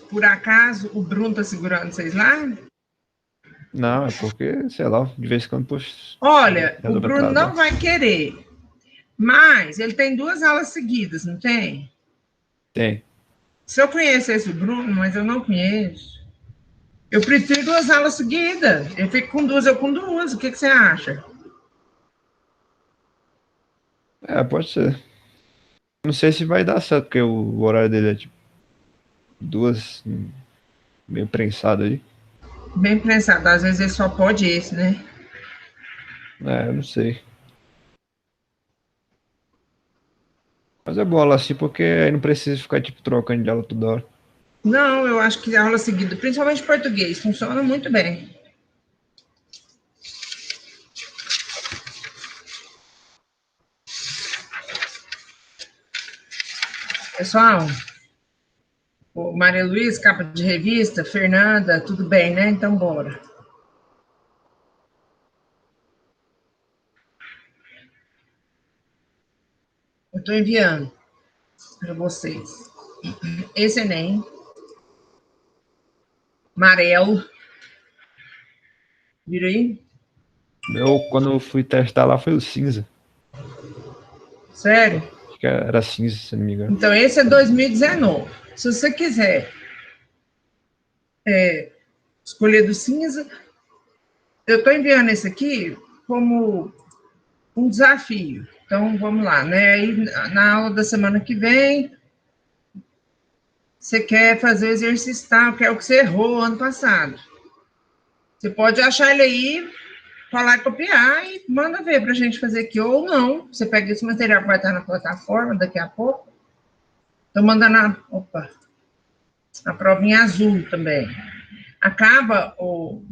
Por acaso, o Bruno tá segurando vocês lá? Não, é porque, sei lá, de vez em quando, poxa, Olha, o resolve Bruno não atrasar. vai querer, mas ele tem 2 aulas seguidas, não tem? Tem. Se eu conhecesse o Bruno, mas eu não conheço, eu prefiro 2 aulas seguidas. Ele fica com 2, eu com 2. O que você acha? É, pode ser. Não sei se vai dar certo, porque o horário dele é tipo 2, meio prensado aí. Bem pensado, às vezes ele só pode esse, né? É, eu não sei. Mas é bom aula assim, porque aí não precisa ficar, tipo, trocando de aula toda hora. Não, eu acho que a aula seguida, principalmente português, funciona muito bem. Pessoal, o Maria Luísa, capa de revista, Fernanda, tudo bem, né? Então, bora. Eu estou enviando para vocês. Esse Enem, amarelo, vira aí? Eu, quando eu fui testar lá, foi o cinza. Sério? Acho que era cinza, se não me engano. Então, esse é 2019. Se você quiser escolher do cinza, eu estou enviando esse aqui como um desafio. Então, vamos lá, né? Aí, na aula da semana que vem, você quer fazer o exercício tal, que é o que você errou ano passado. Você pode achar ele aí, falar, copiar e manda ver para a gente fazer aqui, ou não. Você pega esse material que vai estar na plataforma daqui a pouco. Estou mandando a prova em azul também. Acaba, o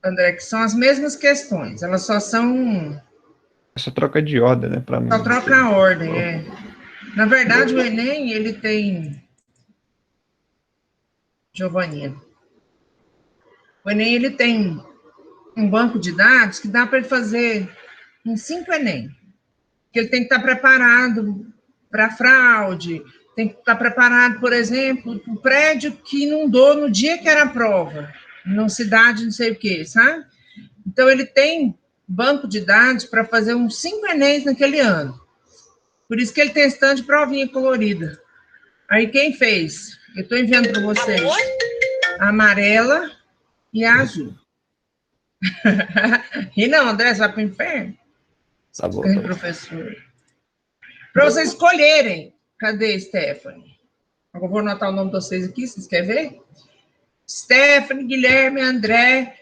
André, que são as mesmas questões, elas só são. Essa troca de ordem, né? Pra Só não troca ter. a ordem, é. Na verdade, o Enem, ele tem. Giovaninha. O Enem, ele tem um banco de dados que dá para ele fazer uns 5 Enem. Que ele tem que estar preparado para fraude, tem que estar preparado, por exemplo, para o prédio que inundou no dia que era a prova, numa cidade não sei o quê, sabe? Então, ele tem banco de dados para fazer uns 5 Enems naquele ano. Por isso que ele tem stand de provinha colorida. Aí, quem fez? Eu estou enviando para vocês a amarela e a azul. E não, André, você vai para o inferno? Tá bom, tá bom. Professor. Para vocês escolherem. Cadê, Stephanie? Eu vou anotar o nome de vocês aqui, vocês querem ver? Stephanie, Guilherme, André.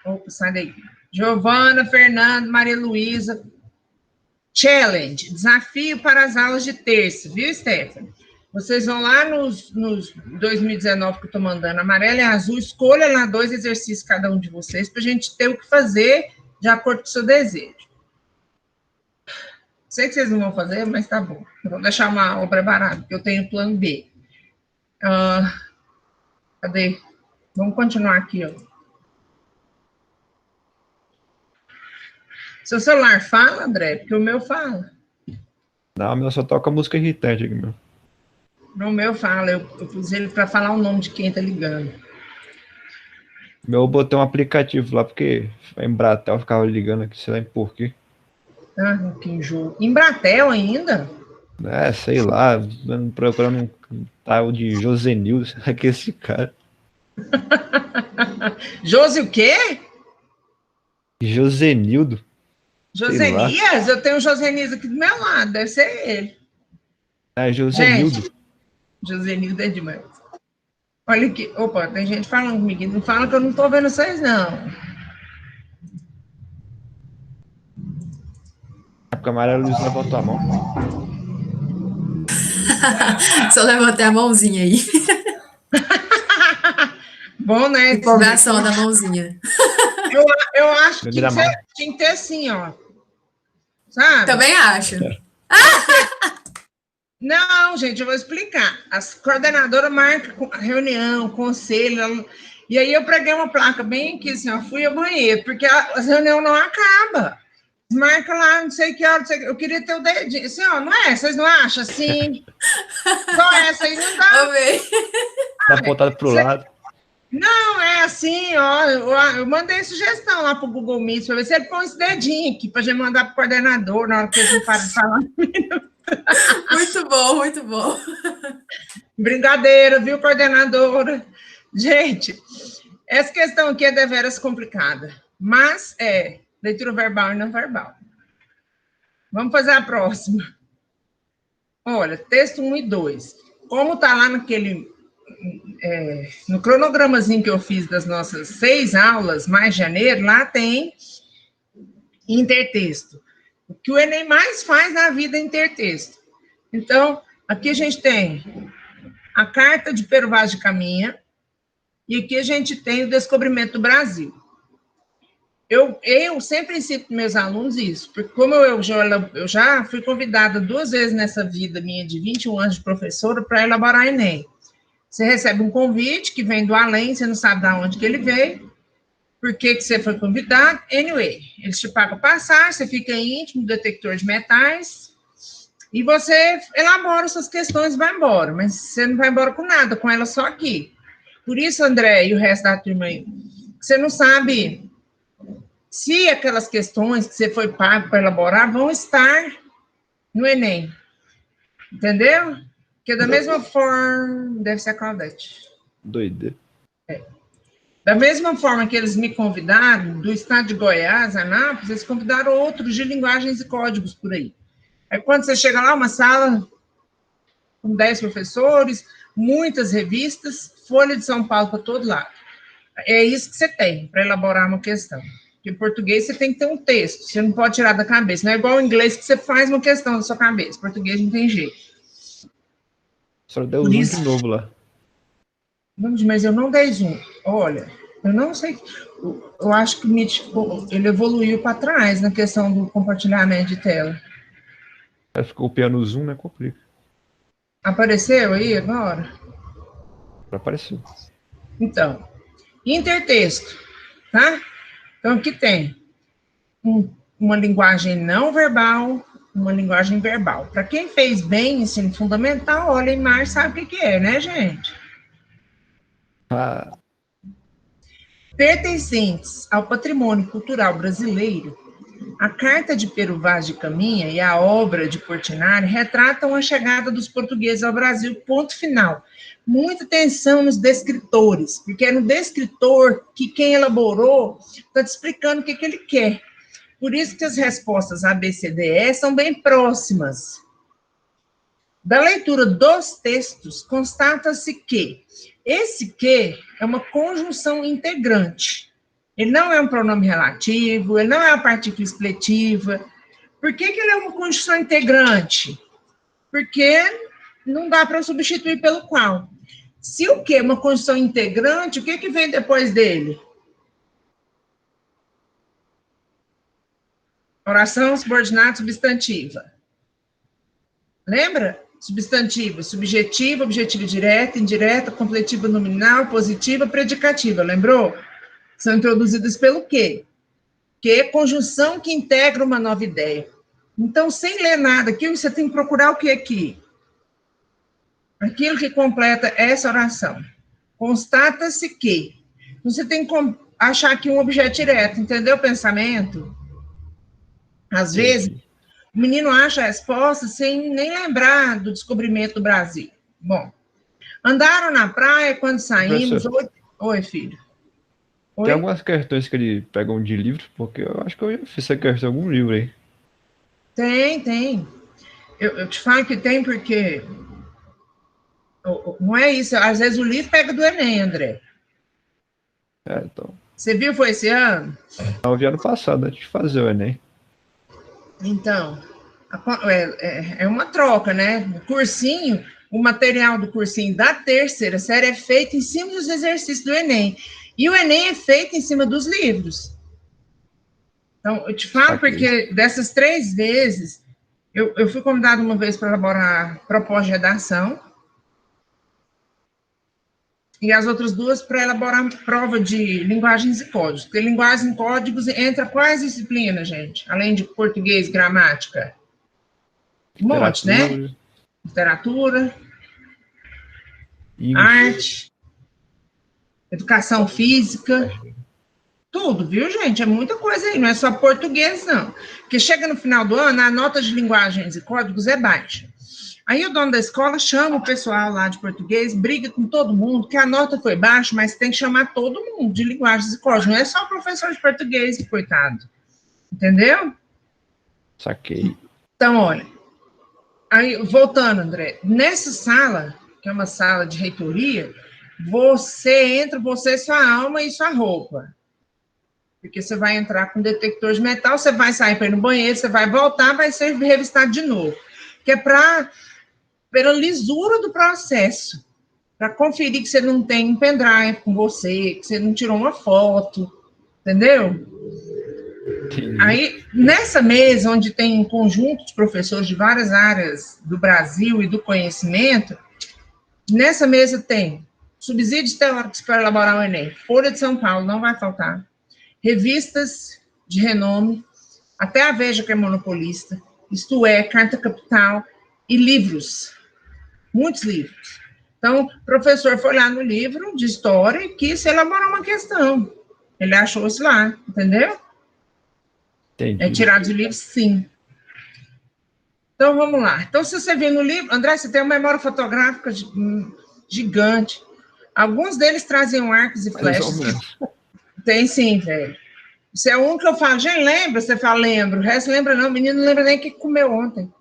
Opa, sai daí. Giovana, Fernando, Maria Luísa. Challenge, desafio para as aulas de terça, viu, Stephanie? Vocês vão lá nos 2019 que eu estou mandando, amarelo e azul, escolha lá 2 exercícios cada um de vocês, para a gente ter o que fazer de acordo com o seu desejo. Sei que vocês não vão fazer, mas tá bom. Eu vou deixar uma aula preparada, porque eu tenho plano B. Cadê? Vamos continuar aqui, ó. Seu celular fala, André? Porque o meu fala. Não, o meu só toca música irritante aqui, meu. No meu fala, eu pus ele para falar o nome de quem tá ligando. Meu, eu botei um aplicativo lá, porque a Embratel ficava ligando aqui, sei lá por quê. Ah, que enjoo. Embratel ainda? É, sei lá, procurando um tal de Josenildo, será que é esse cara? Josi o quê? Josenildo? Sei lá. Josenias? Eu tenho o Josenias aqui do meu lado, deve ser ele. É, Gente, Josenildo. Josenildo é demais. Olha aqui, opa, tem gente falando comigo, não fala que eu não tô vendo vocês, não. É porque a Maria Luísa levantou a mão. Só levantei a mãozinha aí. Bom, né? Empolgação da mãozinha. Eu acho que Primeira mão. tinha que ter assim, ó. Sabe? Também acho. Não, gente, eu vou explicar. As coordenadoras marcam reunião, conselho, e aí eu preguei uma placa bem aqui, assim, ó, fui ao banheiro, porque as reuniões não acabam. Marca lá, não sei que hora, não sei que... Eu queria ter o dedinho. Assim, ó, não é? Vocês não acham assim? Só essa aí não dá. Amei. Dá apontado pro lado. Não, é assim, ó. Eu mandei sugestão lá pro Google Meet para ver se ele põe esse dedinho aqui para gente mandar pro coordenador na hora que eles não param de falar. Muito bom, muito bom. Brincadeira, viu, coordenadora? Gente, essa questão aqui é deveras complicada, mas é leitura verbal e não verbal. Vamos fazer a próxima. Olha, texto 1 e 2. Como está lá naquele... no cronogramazinho que eu fiz das nossas 6 aulas, mais janeiro, lá tem intertexto. O que o Enem mais faz na vida é intertexto. Então, aqui a gente tem a carta de Pero Vaz de Caminha, e aqui a gente tem o descobrimento do Brasil. Eu sempre ensino para meus alunos isso, porque como eu já fui convidada 2 vezes nessa vida minha de 21 anos de professora para elaborar Enem. Você recebe um convite que vem do além, você não sabe de onde que ele veio, por que você foi convidado. Anyway, eles te pagam passar, você fica íntimo do detector de metais, e você elabora suas questões e vai embora, mas você não vai embora com nada, com ela só aqui. Por isso, André e o resto da turma aí, você não sabe se aquelas questões que você foi pago para elaborar vão estar no Enem. Entendeu? Porque da mesma forma... Deve ser a Claudete. Doideira. Da mesma forma que eles me convidaram, do estado de Goiás, Anápolis, eles convidaram outros de linguagens e códigos por aí. Aí quando você chega lá, uma sala com 10 professores, muitas revistas, Folha de São Paulo para todo lado. É isso que você tem para elaborar uma questão. Porque em português você tem que ter um texto, você não pode tirar da cabeça. Não é igual ao inglês que você faz uma questão da sua cabeça. Em português não tem jeito. Só deu zoom de novo lá. Mas eu não dei zoom. Olha, eu não sei. Eu acho que o Meet ele evoluiu para trás na questão do compartilhamento de tela. Aí ficou copiando o zoom, né? Complica. Apareceu aí agora? Apareceu. Então, intertexto, tá? Então, aqui tem uma linguagem não verbal, uma linguagem verbal. Para quem fez bem ensino fundamental, olha em mar, sabe o que é, né, gente? Ah, Pertencentes ao patrimônio cultural brasileiro, a Carta de Pero Vaz de Caminha e a obra de Portinari retratam a chegada dos portugueses ao Brasil, ponto final. Muita atenção nos descritores, porque é no descritor que quem elaborou está te explicando o que ele quer. Por isso que as respostas A, B, C, D, E são bem próximas. Da leitura dos textos, constata-se que esse que é uma conjunção integrante. Ele não é um pronome relativo, ele não é uma partícula expletiva. Por que ele é uma conjunção integrante? Porque não dá para substituir pelo qual. Se o que é uma conjunção integrante, o que vem depois dele? Oração subordinada substantiva. Lembra? Substantiva, subjetiva, objetiva direta, indireta, completiva nominal, positiva, predicativa. Lembrou? São introduzidas pelo quê? Que é conjunção que integra uma nova ideia. Então, sem ler nada aqui, você tem que procurar o que aqui? Aquilo que completa essa oração. Constata-se que. Você tem que achar aqui um objeto direto, entendeu o pensamento? Às vezes, o menino acha a resposta sem nem lembrar do descobrimento do Brasil. Bom, andaram na praia quando saímos... Oi, filho. Oi? Tem algumas questões que ele pegam de livro, porque eu acho que eu já fiz essa questão em algum livro aí. Tem. Eu te falo que tem porque... Não é isso, às vezes o livro pega do Enem, André. Então. Você viu, foi esse ano? Eu vi ano passado, antes de fazer o Enem. Então, é uma troca, né? O cursinho, o material do cursinho da terceira série é feito em cima dos exercícios do Enem. E o Enem é feito em cima dos livros. Então, eu te falo porque dessas 3 vezes, eu fui convidada uma vez para elaborar proposta de redação. e as outras 2 para elaborar prova de linguagens e códigos. Porque linguagens e códigos entra quais disciplinas, gente? Além de português, gramática? Um monte, né? Literatura, arte, educação física, tudo, viu, gente? É muita coisa aí, não é só português, não. Porque chega no final do ano, a nota de linguagens e códigos é baixa. Aí o dono da escola chama o pessoal lá de português, briga com todo mundo, que a nota foi baixa, mas tem que chamar todo mundo de linguagens e códigos. Não é só o professor de português, coitado. Entendeu? Saquei. Então, olha. Aí, voltando, André. Nessa sala, que é uma sala de reitoria, você entra, você, sua alma e sua roupa. Porque você vai entrar com detector de metal, você vai sair para ir no banheiro, você vai voltar, vai ser revistado de novo. Que é pela lisura do processo, para conferir que você não tem um pendrive com você, que você não tirou uma foto, entendeu? Entendi. Aí, nessa mesa, onde tem um conjunto de professores de várias áreas do Brasil e do conhecimento, nessa mesa tem subsídios teóricos para elaborar o Enem, Folha de São Paulo, não vai faltar, revistas de renome, até a Veja, que é monopolista, Isto É, Carta Capital, e livros, muitos livros. Então, o professor foi lá no livro de história e quis elaborar uma questão. Ele achou isso lá, entendeu? Entendi. É tirado de livro, sim. Então, vamos lá. Então, se você vê no livro, André, você tem uma memória fotográfica gigante. Alguns deles traziam arcos e flechas. Tem sim, velho. Isso é um que eu falo, gente, lembra? Você fala, lembro. O resto lembra não, o menino não lembra nem o que comeu ontem.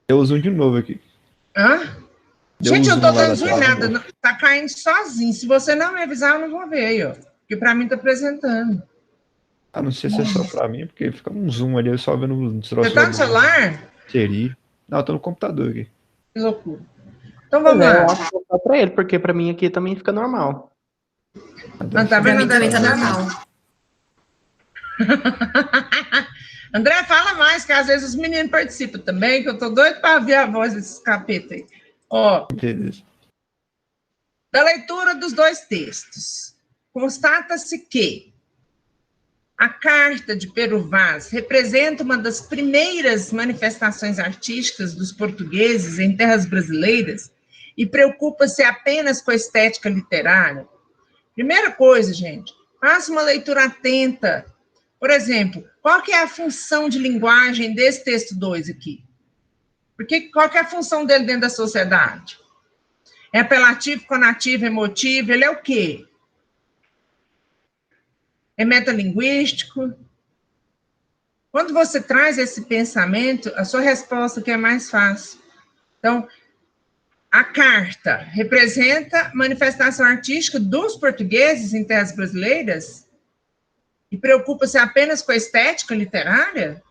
Deu zoom de novo aqui. Hã? Deu Gente, eu zoom tô lá dando da zoom em tela, nada. amor. Tá caindo sozinho. Se você não me avisar, eu não vou ver aí, ó. Porque pra mim tá apresentando. Ah, não sei se é só pra mim, porque fica um zoom ali, eu só vendo os Você troços. tá no celular? Seria. Não, eu tô no computador aqui. Que loucura. Então Pois vamos é, lá. eu acho que vou dar pra ele, porque pra mim aqui também fica normal. Não, tá Pra vendo, mim André? também tá normal. André, fala mais, que às vezes os meninos participam também, que eu tô doido para ver a voz desses capeta aí. Ó, Beleza. da leitura dos 2 textos, constata-se que a Carta de Pero Vaz representa uma das primeiras manifestações artísticas dos portugueses em terras brasileiras e preocupa-se apenas com a estética literária. Primeira coisa, gente, faça uma leitura atenta. Por exemplo, qual que é a função de linguagem desse texto 2 aqui? Qual que é a função dele dentro da sociedade? É apelativo, conativo, emotivo, ele é o quê? É metalinguístico? Quando você traz esse pensamento, a sua resposta que é mais fácil. Então, a carta representa manifestação artística dos portugueses em terras brasileiras e preocupa-se apenas com a estética literária?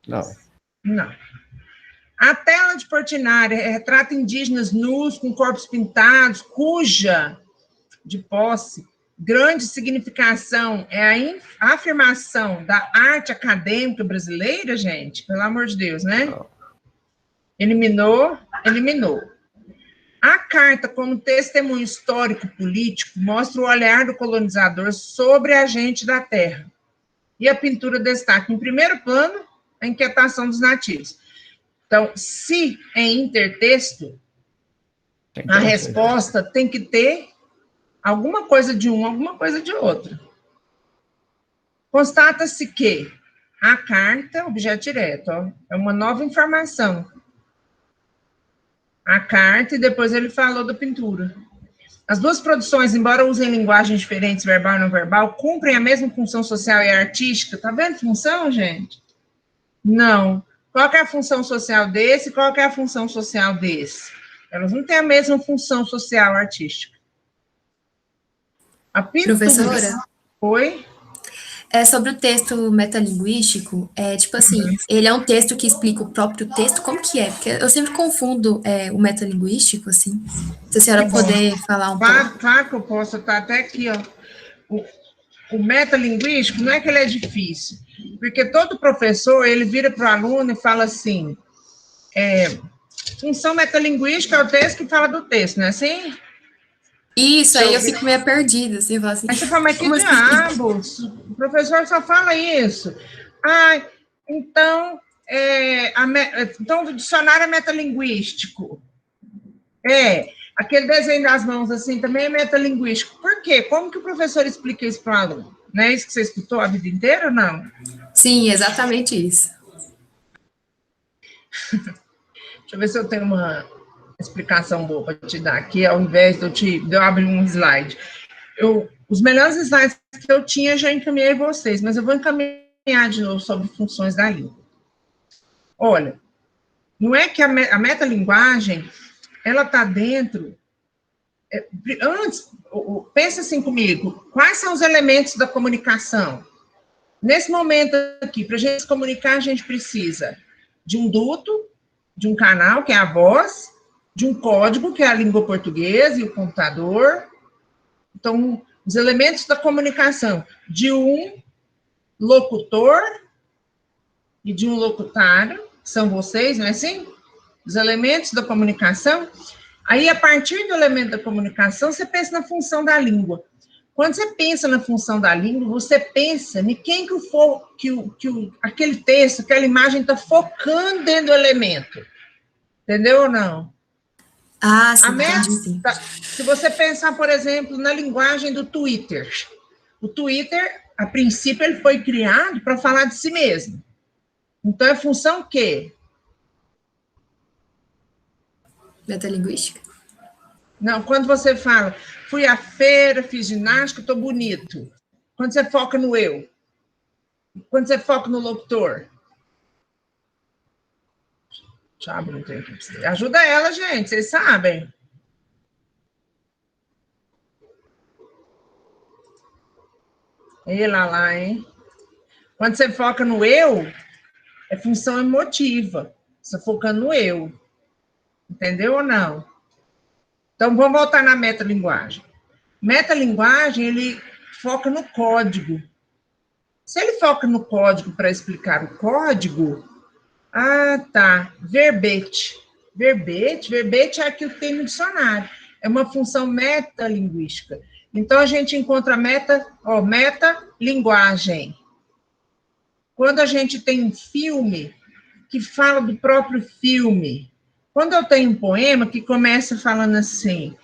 Não. Não. A tela de Portinari retrata indígenas nus, com corpos pintados, cuja, de posse, grande significação é a afirmação da arte acadêmica brasileira, gente, pelo amor de Deus, né? Não. Eliminou. A carta, como testemunho histórico-político, mostra o olhar do colonizador sobre a gente da terra. E a pintura destaca, em primeiro plano, a inquietação dos nativos. Então, se é intertexto, a resposta tem que ter alguma coisa de um, alguma coisa de outro. Constata-se que a carta, objeto direto, ó, é uma nova informação. A carta, e depois ele falou da pintura. As 2 produções, embora usem linguagens diferentes, verbal e não verbal, cumprem a mesma função social e artística. Tá vendo função, gente? Não. Qual que é a função social desse? Qual que é a função social desse? Elas não têm a mesma função social artística. A pintura... Professora? Oi? É sobre o texto metalinguístico, tipo assim, ele é um texto que explica o próprio texto, como que é? Porque eu sempre confundo o metalinguístico, assim. Se a senhora puder falar um pouco. Claro que eu posso, tá até aqui, ó. O metalinguístico não é que ele é difícil, porque todo professor, ele vira para o aluno e fala assim, função metalinguística é o texto que fala do texto, não é assim? Isso, aí eu fico meio perdida, assim, eu falo assim, Aí você fala, mas que como assim? diabos? O professor só fala isso. Ah, então, então o dicionário é metalinguístico. Aquele desenho das mãos assim também é metalinguístico. Por quê? Como que o professor explica isso para o aluno? Não é isso que você escutou a vida inteira ou não? Sim, exatamente isso. Deixa eu ver se eu tenho uma explicação boa para te dar aqui, ao invés de eu abrir um slide. Os melhores slides que eu tinha já encaminhei vocês, mas eu vou encaminhar de novo sobre funções da língua. Olha, não é que a metalinguagem, ela está dentro... Antes, pensa assim comigo, quais são os elementos da comunicação? Nesse momento aqui, para a gente se comunicar, a gente precisa de um duto, de um canal, que é a voz, de um código, que é a língua portuguesa e o computador. Então, os elementos da comunicação, de um locutor e de um locutário, que são vocês, não é assim? Os elementos da comunicação. Aí, a partir do elemento da comunicação, você pensa na função da língua. Quando você pensa na função da língua, você pensa em quem aquele texto, aquela imagem está focando dentro do elemento. Entendeu ou não? Ah, sim, entendi, sim. Se você pensar, por exemplo, na linguagem do Twitter. O Twitter, a princípio, ele foi criado para falar de si mesmo. Então, é função o quê? Metalinguística? Não, quando você fala, fui à feira, fiz ginástica, estou bonito. Quando você foca no eu. Quando você foca no locutor. Deixa eu abrir um tempo para você. Ajuda ela, gente, vocês sabem. E lá, hein? Quando você foca no eu, é função emotiva. Você focando no eu. Entendeu ou não? Então, vamos voltar na metalinguagem. Metalinguagem, ele foca no código. Se ele foca no código para explicar o código, tá, verbete. Verbete é aquilo que tem no dicionário. É uma função metalinguística. Então, a gente encontra metalinguagem. Quando a gente tem um filme que fala do próprio filme. Quando eu tenho um poema que começa falando assim,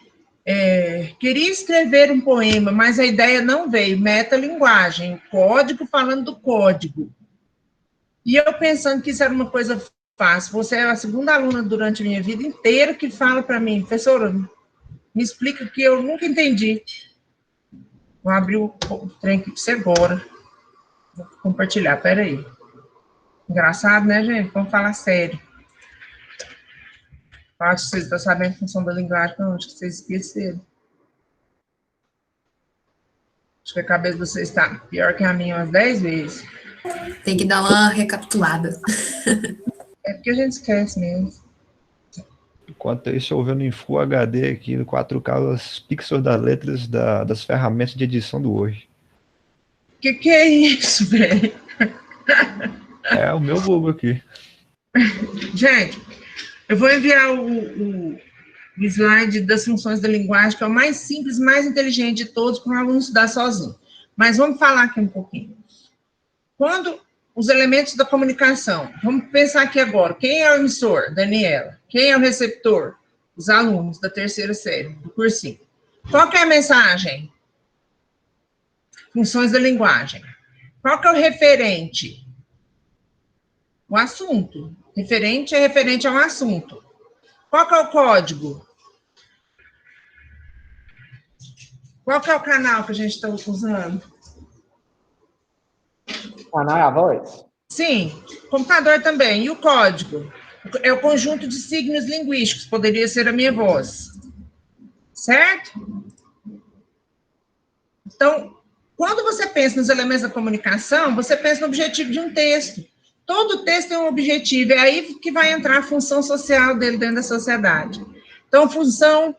queria escrever um poema, mas a ideia não veio, metalinguagem, o código falando do código. E eu pensando que isso era uma coisa fácil. Você é a segunda aluna durante a minha vida inteira que fala para mim, professora, me explica que eu nunca entendi. Vou abrir o trem aqui para você agora. Vou compartilhar, peraí. Engraçado, né, gente? Vamos falar sério. Acho que vocês estão sabendo a função da linguagem, não, acho que vocês esqueceram. Acho que a cabeça de vocês está pior que a minha umas 10 vezes. Tem que dar uma recapitulada. É porque a gente esquece mesmo. Enquanto isso, eu vendo em Full HD aqui, no 4K, os pixels das letras das ferramentas de edição do Word. Que é isso, velho? É o meu Google aqui. Gente, eu vou enviar o slide das funções da linguagem, que é o mais simples, mais inteligente de todos, para o aluno estudar sozinho. Mas vamos falar aqui um pouquinho. Quando os elementos da comunicação, vamos pensar aqui agora, quem é o emissor? Daniela. Quem é o receptor? Os alunos da terceira série, do cursinho. Qual que é a mensagem? Funções da linguagem. Qual que é o referente? O assunto. Referente é referente a um assunto. Qual que é o código? Qual que é o canal que a gente está usando? Canal é a voz? Sim, computador também. E o código? É o conjunto de signos linguísticos, poderia ser a minha voz. Certo? Então, quando você pensa nos elementos da comunicação, você pensa no objetivo de um texto. Todo texto tem um objetivo, é aí que vai entrar a função social dele dentro da sociedade. Então, função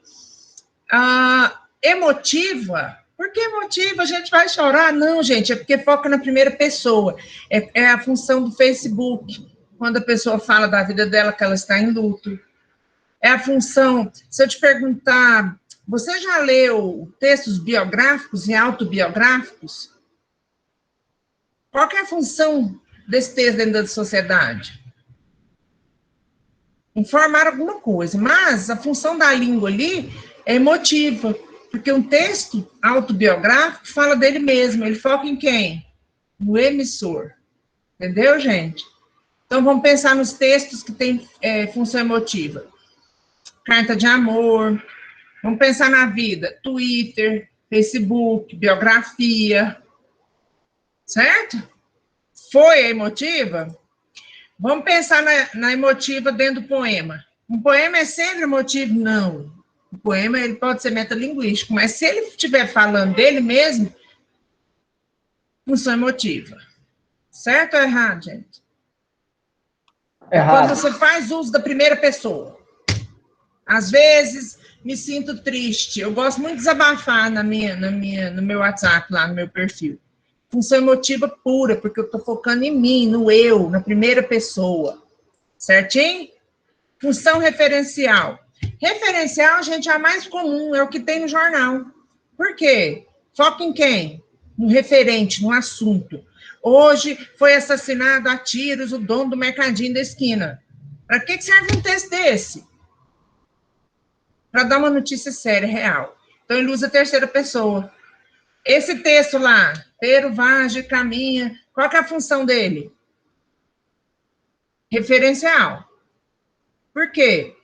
emotiva. Por que emotiva? A gente vai chorar? Não, gente, é porque foca na primeira pessoa. É a função do Facebook, quando a pessoa fala da vida dela, que ela está em luto. É a função, se eu te perguntar, Você já leu textos biográficos e autobiográficos? Qual que é a função desse texto dentro da sociedade? Informar alguma coisa, mas a função da língua ali é emotiva, porque um texto autobiográfico fala dele mesmo, ele foca em quem? No emissor. Entendeu, gente? Então, vamos pensar nos textos que têm função emotiva. Carta de amor. Vamos pensar na vida. Twitter, Facebook, biografia. Certo? Foi a emotiva? Vamos pensar na emotiva dentro do poema. Um poema é sempre emotivo? Não. O poema ele pode ser metalinguístico, mas se ele estiver falando dele mesmo, função emotiva. Certo ou errado, gente? Errado. Quando você faz uso da primeira pessoa. Às vezes, me sinto triste. Eu gosto muito de desabafar no meu WhatsApp, lá no meu perfil. Função emotiva pura, porque eu estou focando em mim, no eu, na primeira pessoa. Certinho? Função referencial. Referencial, gente, é a mais comum, é o que tem no jornal. Por quê? Foca em quem? No referente, no assunto. Hoje foi assassinado a tiros o dono do mercadinho da esquina. Para que serve um texto desse? Para dar uma notícia séria, real. Então, ele usa a terceira pessoa. Esse texto lá, Pero Vage caminha, qual que é a função dele? Referencial. Por quê?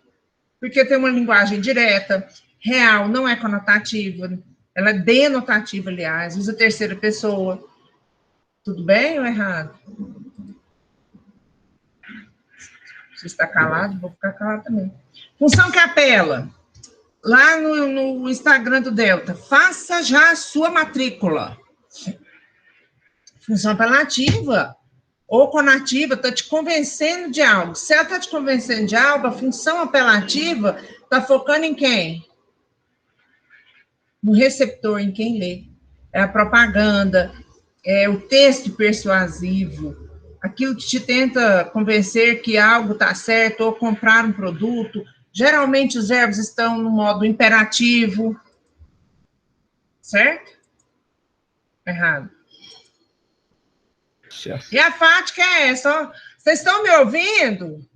Porque tem uma linguagem direta, real, não é conotativa, ela é denotativa, aliás, usa a terceira pessoa. Tudo bem ou errado? Você está calado? Vou ficar calado também. Função capela. Lá no Instagram do Delta. Faça já a sua matrícula. Função apelativa ou conativa está te convencendo de algo. Se ela está te convencendo de algo, a função apelativa está focando em quem? No receptor, em quem lê. É a propaganda, é o texto persuasivo, aquilo que te tenta convencer que algo está certo ou comprar um produto. Geralmente os verbos estão no modo imperativo. Certo? Errado. Certo. E a fática é essa, ó. Vocês estão me ouvindo?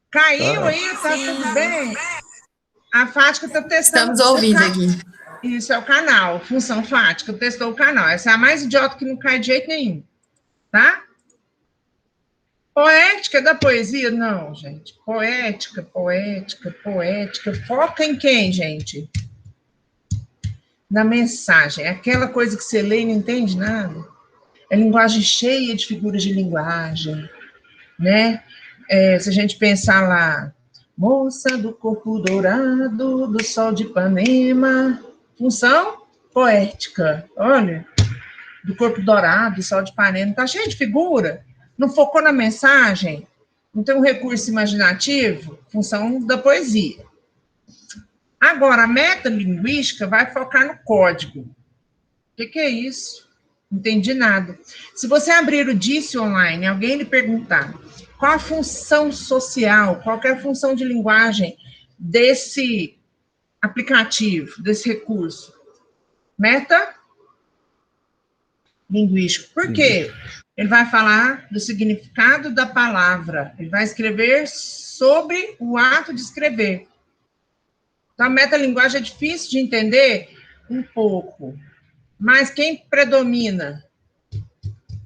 Caiu Tá. aí? Tá tudo bem? A fática está testando. Estamos ouvindo aqui. Isso é o canal, função fática, testou o canal. Essa é a mais idiota que não cai de jeito nenhum. Tá? Poética da poesia? Não, gente. Poética. Foca em quem, gente? Na mensagem. É aquela coisa que você lê e não entende nada. É linguagem cheia de figuras de linguagem, né? Se a gente pensar lá, moça do corpo dourado, do sol de Ipanema, função poética, olha, do corpo dourado, do sol de Ipanema, tá cheio de figura, não focou na mensagem, não tem um recurso imaginativo, função da poesia. Agora, a metalinguística vai focar no código. O que é isso? Não entendi nada. Se você abrir o Dice online, alguém lhe perguntar qual a função social, qual que é a função de linguagem desse aplicativo, desse recurso? Metalinguístico. Por quê? Ele vai falar do significado da palavra. Ele vai escrever sobre o ato de escrever. Então, a metalinguagem é difícil de entender um pouco. Mas quem predomina?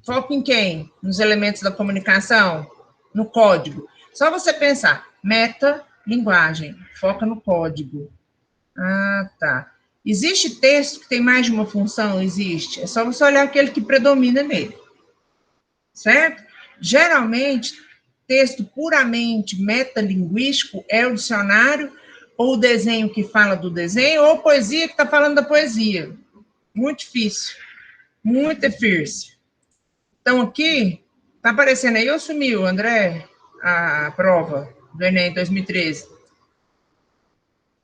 Foca em quem? Nos elementos da comunicação? No código. Só você pensar, metalinguagem, foca no código. Ah, tá. Existe texto que tem mais de uma função? Existe. É só você olhar aquele que predomina nele. Certo? Geralmente, texto puramente metalinguístico é o dicionário, ou o desenho que fala do desenho, ou poesia que está falando da poesia. Muito difícil. Muito difícil. Então, aqui, tá aparecendo aí ou sumiu, André, a prova do Enem 2013?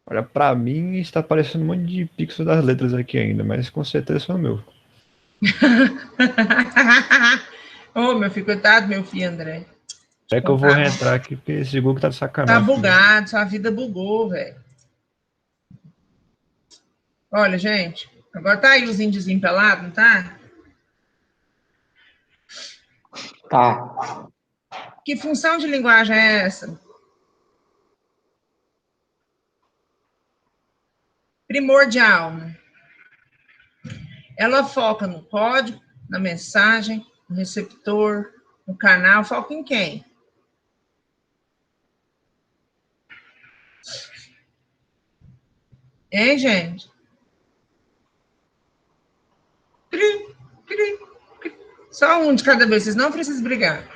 Olha, pra mim está aparecendo um monte de pixel das letras aqui ainda, mas com certeza são meu. Ô, meu filho, coitado, meu filho, André. É que eu vou reentrar aqui, porque esse Google tá de sacanagem. Tá bugado, sua vida bugou, velho. Olha, gente, agora tá aí os índiozinhos pelados, não tá? Tá. Que função de linguagem é essa? Primordial, né? Ela foca no código, na mensagem, no receptor, no canal, foca em quem? Hein, gente? Cri, cri, cri. Só um de cada vez, vocês não precisam brigar.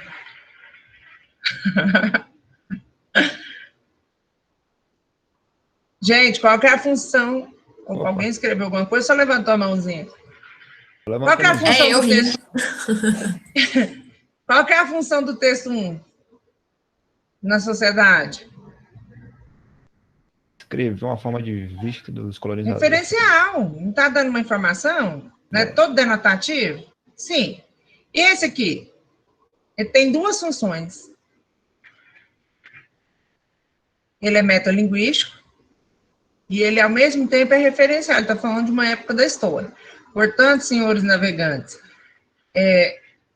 Gente, qual que é a função? Opa. Alguém escreveu alguma coisa, só levantou a mãozinha. Levanta Qual que é a aí. função eu do ri. texto? Qual que é a função do texto 1 na sociedade? Escrever uma forma de vista dos colonizadores. Referencial. Não está dando uma informação? Não é todo denotativo? Sim. E esse aqui? Ele tem duas funções. Ele é metalinguístico e ele, ao mesmo tempo, é referencial. Ele está falando de uma época da história. Portanto, senhores navegantes,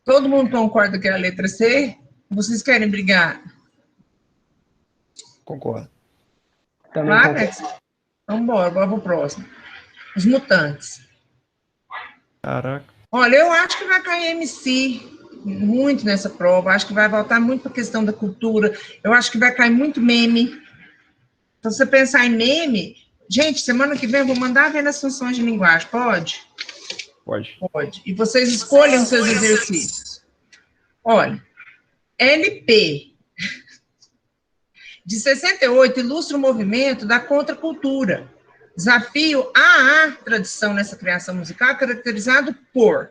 todo mundo concorda que é a letra C? Vocês querem brigar? Concordo. Também Claro, concordo. né? Vamos embora, bora pro próximo. Os mutantes. Caraca. Olha, eu acho que vai cair MC muito nessa prova. Acho que vai voltar muito para a questão da cultura. Eu acho que vai cair muito meme. Então, se você pensar em meme, gente, semana que vem eu vou mandar ver nas funções de linguagem. Pode? Pode. Pode. E vocês escolhem os seus exercícios. Olha, LP de 68 ilustra o movimento da contracultura. Desafio à tradição nessa criação musical, caracterizado por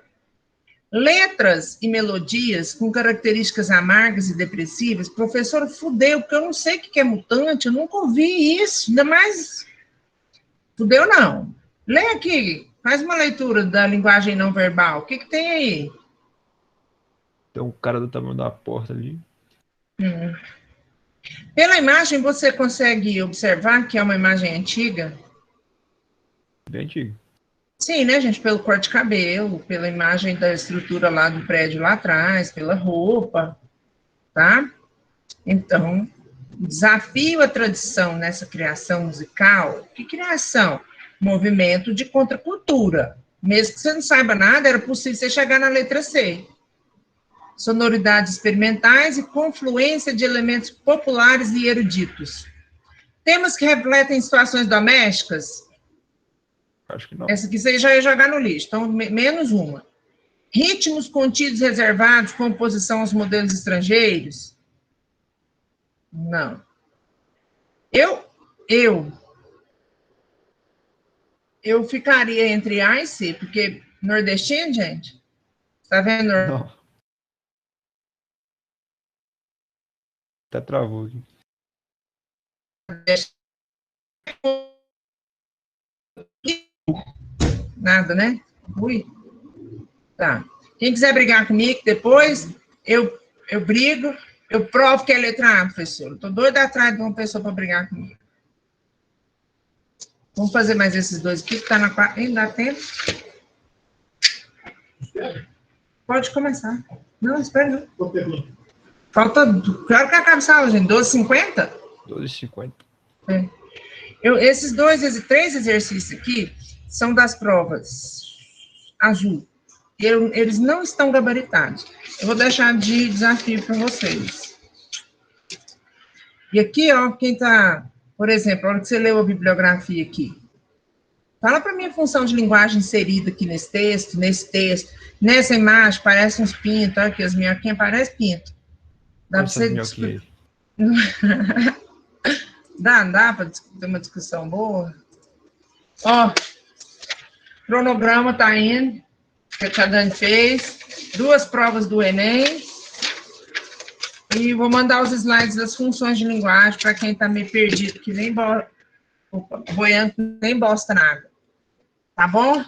letras e melodias com características amargas e depressivas. Professor, fudeu, porque eu não sei o que é mutante, eu nunca ouvi isso, ainda mais... Fudeu, não. Lê aqui, faz uma leitura da linguagem não verbal. O que tem aí? Tem um cara do tamanho da porta ali. Pela imagem, você consegue observar que é uma imagem antiga? Bem antigo. Sim, né, gente? Pelo corte de cabelo, pela imagem da estrutura lá do prédio lá atrás, pela roupa, tá? Então, desafio à tradição nessa criação musical. Que criação? Movimento de contracultura. Mesmo que você não saiba nada, era possível você chegar na letra C. Sonoridades experimentais e confluência de elementos populares e eruditos. Temas que refletem situações domésticas. Acho que não. Essa aqui você já ia jogar no lixo, então menos uma. Ritmos contidos reservados, composição aos modelos estrangeiros? Não. Eu ficaria entre A e C, porque nordestino, gente, tá vendo? Não. Até travou aqui. Nada, né? Ui. Tá. Quem quiser brigar comigo depois, eu brigo, eu provo que é letra A, professor. Eu tô doida atrás de uma pessoa para brigar comigo. Vamos fazer mais esses dois aqui, que tá na quarta. Ainda dá tempo? Pode começar. Não, espera não. Falta. Claro que acaba essa aula, gente. 12h50? 12h50. É. Três exercícios aqui são das provas azul. Eles não estão gabaritados. Eu vou deixar de desafio para vocês. E aqui, ó, quem tá, por exemplo, a hora que você leu a bibliografia aqui, fala para mim a função de linguagem inserida aqui nesse texto, nessa imagem, parece uns pintos, aqui as minhoquinhas parecem pinto. Dá para você discutir. Dá para ter uma discussão boa? Ó, cronograma tá indo, que a Tia Dani fez, 2 provas do Enem, e vou mandar os slides das funções de linguagem para quem está meio perdido, que nem boiando, nem bosta na água. Tá bom?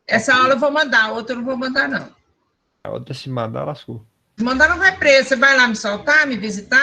Essa aula eu vou mandar, a outra eu não vou mandar, não. A outra se mandar, lascou. Se mandar, não vai preso. Você vai lá me soltar, me visitar?